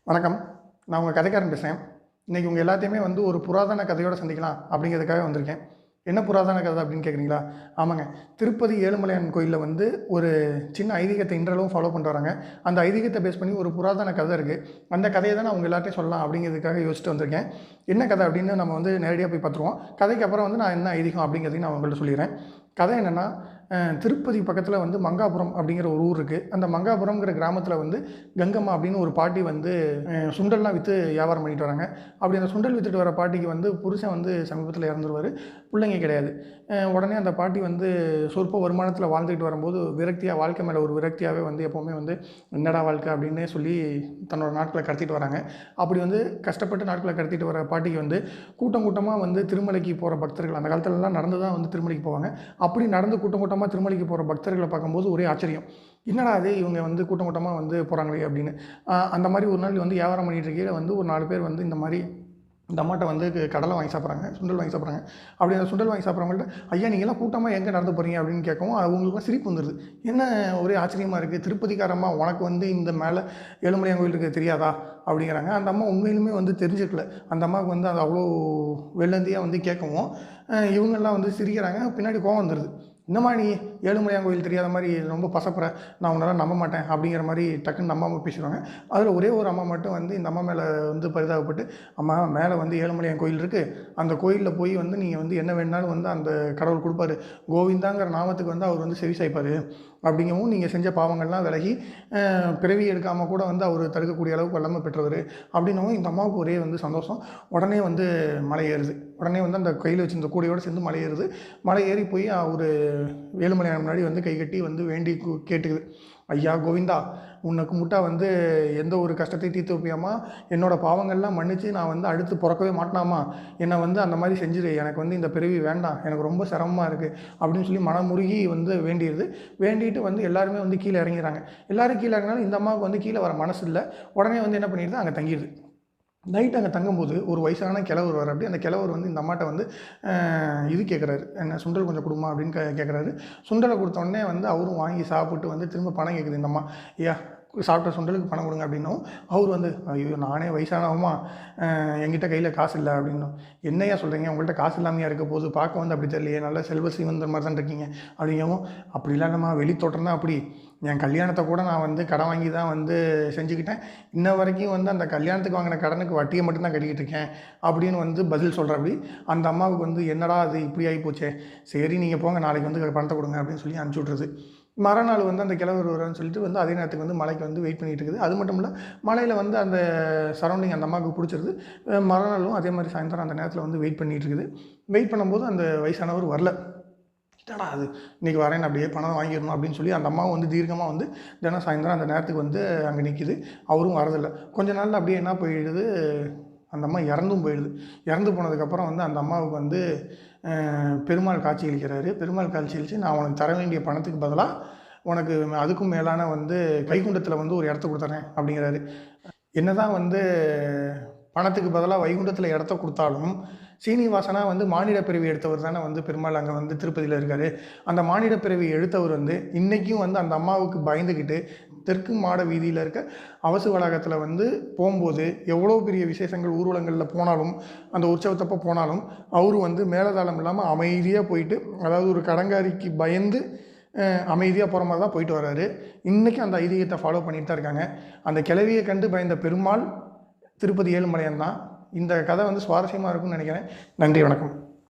வணக்கம். நான் உங்கள் கதைக்காரன் பேசுகிறேன். இன்றைக்கி உங்கள் எல்லாத்தையுமே ஒரு புராதன கதையோடு சந்திக்கலாம் அப்படிங்கிறதுக்காக வந்திருக்கேன். என்ன புராதன கதை அப்படின்னு கேட்குறீங்களா? ஆமாங்க. திருப்பதி ஏழுமலையான் கோயிலில் ஒரு சின்ன ஐதீகத்தை இன்றளவும் ஃபாலோ பண்ணிட்டு வராங்க. அந்த ஐதீகத்தை பேஸ் பண்ணி ஒரு புராதன கதை இருக்குது. அந்த கதையை தான் நான் உங்கள் எல்லாத்தையும் சொல்லலாம் அப்படிங்கிறதுக்காக யோசிச்சுட்டு வந்திருக்கேன். என்ன கதை அப்படின்னு நம்ம நேரடியாக போய் பார்த்துருவோம். கதைக்கு அப்புறம் நான் என்ன ஐதீகம் அப்படிங்கிறதையும் நான் உங்கள்கிட்ட சொல்லிடுறேன். கதை என்னென்னா, திருப்பதி பக்கத்தில் மங்காபுரம் அப்படிங்கிற ஒரு ஊர் இருக்குது. அந்த மங்காபுரம்ங்கிற கிராமத்தில் கங்கம்மா அப்படின்னு ஒரு பாட்டி சுண்டல்லாம் விற்று வியாபாரம் பண்ணிட்டு வராங்க. அப்படி அந்த சுண்டல் விற்றுட்டு வர பாட்டிக்கு புருஷன் சமீபத்தில் இறந்துருவார். பிள்ளைங்க கிடையாது. உடனே அந்த பாட்டி சொற்ப வருமானத்தில் வாழ்ந்துக்கிட்டு வரும்போது விரக்தியாக, வாழ்க்கை மேலே ஒரு விரக்தியாகவே எப்போவுமே என்னடா வாழ்க்கை அப்படின்னு சொல்லி தன்னோட நாட்களை கடத்திட்டு வராங்க. அப்படி கஷ்டப்பட்டு நாட்களை கடத்திட்டு வர பாட்டிக்கு கூட்டம் கூட்டமாக திருமலைக்கு போகிற பக்தர்கள், அந்த காலத்துலலாம் நடந்து தான் திருமலைக்கு போவாங்க. அப்படி நடந்து கூட்டம் கூட்டமாக திருமலைக்கு போகிற பக்தர்களை பார்க்கும்போது ஒரே ஆச்சரியம். என்னடா அது இவங்க கூட்டம் கூட்டமாக போகிறாங்களே அப்படின்னு. அந்த மாதிரி ஒரு நாள் வியாபாரம் பண்ணிகிட்டு இருக்கையில் ஒரு 4 பேர் இந்த மாதிரி இந்த அம்மாட்ட கடலை வாங்கி சாப்பிட்றாங்க, சுண்டல் வாங்கி சாப்பிட்றாங்க. அப்படி அந்த சுண்டல் வாங்கி சாப்பிட்றவங்கள்ட்ட, ஐயா நீங்களாம் கூட்டமாக எங்கே நடந்து போகிறீங்க அப்படின்னு கேட்கவும் அவங்களுக்கு சிரிப்பு வந்துடுது. என்ன ஒரே ஆச்சரியமாக இருக்குது, திருப்பதிக்காரம்மா உனக்கு இந்த மேலே ஏழுமலையான் கோயில் இருக்குது தெரியாதா அப்படிங்கிறாங்க. அந்த அம்மா உண்மையிலுமே தெரிஞ்சுக்கல. அந்த அம்மாவுக்கு அது அவ்வளோ வெள்ளந்தியாக கேட்கவும் இவங்கெல்லாம் சிரிக்கிறாங்க. பின்னாடி கோவம் வந்துடுது. என்னம்மா நீ ஏழுமலையான் கோயில் தெரியாத மாதிரி ரொம்ப பசப்புற, நான் உன்னால் நம்ப மாட்டேன் அப்படிங்கிற மாதிரி டக்குன்னு நம்ம அம்மா பேசுகிறாங்க. அதில் ஒரே ஒரு அம்மா மட்டும் இந்த அம்மா மேலே பரிதாபப்பட்டு, அம்மா மேலே ஏழுமலையான் கோயில் இருக்குது, அந்த கோயிலில் போய் நீங்கள் என்ன வேணாலும் அந்த கடவுள் கொடுப்பாரு, கோவிந்தாங்கிற நாமத்துக்கு அவர் செவி சாய்ப்பார் அப்படிங்கவும், நீங்கள் செஞ்ச பாவங்கள்லாம் விலகி பிறவி எடுக்காமல் கூட அவர் தடுக்கக்கூடிய அளவுக்கு வல்லமை பெற்றவர் அப்படின்னவும் இந்த அம்மாவுக்கு ஒரே சந்தோஷம். உடனே மலை ஏறுது. உடனே அந்த கையில் வச்சு இந்த கூடையோடு சேர்ந்து மலை ஏறுது. மலை ஏறி போய் ஒரு ஏழுமலையான் முன்னாடி கை கட்டி வேண்டி கேட்டுக்குது, ஐயா கோவிந்தா, உனக்கு முட்டா எந்த ஒரு கஷ்டத்தையும் தீர்த்து வைப்பியாமா, என்னோடய பாவங்கள்லாம் மன்னித்து நான் அடுத்து பிறக்கவே மாட்டேனாமா, என்னை அந்த மாதிரி செஞ்சிரு, எனக்கு இந்த பிறவி வேண்டாம், எனக்கு ரொம்ப சிரமமாக இருக்குது அப்படின்னு சொல்லி மனமுருகி வேண்டிடுது. வேண்டிட்டு எல்லாருமே கீழே இறங்கிறாங்க. எல்லோரும் கீழே இறங்கினாலும் இந்த அம்மாவுக்கு கீழே வர மனசு இல்லை. உடனே என்ன பண்ணிடுது, அங்கே தங்கிடுது. நைட் அங்கே தங்கும்போது ஒரு வயசான கிழவர் வர. அப்படி அந்த கிழவர் இந்த அம்மாட்ட இது கேட்குறாரு, என்ன சுண்டல் கொஞ்சம் கொடுமா அப்படின்னு கேட்குறாரு. சுண்டலை கொடுத்தோடனே அவரும் வாங்கி சாப்பிட்டு திரும்ப பணம் கேட்குது இந்த அம்மா. ஐயா சாப்பிட்ட சுண்டலுக்கு பணம் கொடுங்க அப்படின்னும் அவர் ஐயோ நானே வயசானவமா, என்கிட்ட கையில் காசு இல்லை அப்படின்னும். என்னையா சொல்கிறீங்க, உங்கள்கிட்ட காசு இல்லாமையாக இருக்க போது, பார்க்க அப்படி தெரியலையே, நல்ல செல்வ சீமந்த மாதிரி தான் இருக்கீங்க அப்படிங்கவும். அப்படிலாம் நம்ம வெளி தோட்டம் தான் அப்படி, என் கல்யாணத்தை கூட நான் கடன் வாங்கி தான் செஞ்சுக்கிட்டேன், இன்ன வரைக்கும் அந்த கல்யாணத்துக்கு வாங்கின கடனுக்கு வட்டியை மட்டும்தான் கட்டிக்கிட்டு இருக்கேன் அப்படின்னு பதில் சொல்கிற. அப்படி அந்த அம்மாவுக்கு என்னடா அது இப்படி ஆகி போச்சே, சரி நீங்கள் போங்க, நாளைக்கு பணத்தை கொடுங்க அப்படின்னு சொல்லி அனுப்பிச்சி விட்ருது. மறுநாள் அந்த கிழவர் வருவான்னு சொல்லிட்டு அதே நேரத்துக்கு மலைக்கு வெயிட் பண்ணிகிட்டு இருக்குது. அது மட்டும் இல்லை, மலையில் அந்த சரௌண்டிங் அந்த அம்மாவுக்கு பிடிச்சிருது. மறுநாளும் அதே மாதிரி சாயந்தரம் அந்த நேரத்தில் வெயிட் பண்ணிகிட்டு இருக்குது. வெயிட் பண்ணும்போது அந்த வயசானவர் வரல. என்னடா அது இன்றைக்கி வரேன், அப்படியே பணம் வாங்கிடணும் அப்படின்னு சொல்லி அந்த அம்மாவும் தீர்க்கமாக தினம் சாயந்தரம் அந்த நேரத்துக்கு அங்கே நிற்கிது. அவரும் வரதில்லை. கொஞ்ச நாளில் அப்படியே என்ன போயிடுது, அந்த அம்மா இறந்தும் போயிடுது. இறந்து போனதுக்கப்புறம் அந்த அம்மாவுக்கு பெருமாள் காட்சி அளிக்கிறாரு. பெருமாள் காட்சி அளித்து, நான் உனக்கு தர வேண்டிய பணத்துக்கு பதிலாக உனக்கு அதுக்கும் மேலான வைகுண்டத்தில் ஒரு இடத்த கொடுத்துறேன் அப்படிங்கிறாரு. என்ன தான் பணத்துக்கு பதிலாக வைகுண்டத்தில் இடத்த கொடுத்தாலும் சீனிவாசனா மானிட பிறவி எடுத்தவர் தானே பெருமாள் அங்கே திருப்பதியில் இருக்கார். அந்த மானிட பிறவி எடுத்தவர் இன்றைக்கும் அந்த அம்மாவுக்கு பயந்துக்கிட்டு தெற்கு மாட வீதியில் இருக்க அவசு வளாகத்தில் போகும்போது எவ்வளோ பெரிய விசேஷங்கள் ஊர்வலங்களில் போனாலும், அந்த உற்சவத்தப்போ போனாலும் அவரு மேலதாளம் இல்லாமல் அமைதியாக போயிட்டு, அதாவது ஒரு கடங்காரிக்கு பயந்து அமைதியாக போகிற மாதிரி தான் போயிட்டு வர்றாரு. இன்றைக்கும் அந்த ஐதீகத்தை ஃபாலோ பண்ணிட்டு தான் இருக்காங்க. அந்த கிழவியை கண்டு பயந்த பெருமாள் திருப்பதி ஏழுமலையான் தான். இந்த கதை சுவாரஸ்யமாக இருக்கும்னு நினைக்கிறேன். நன்றி, வணக்கம்.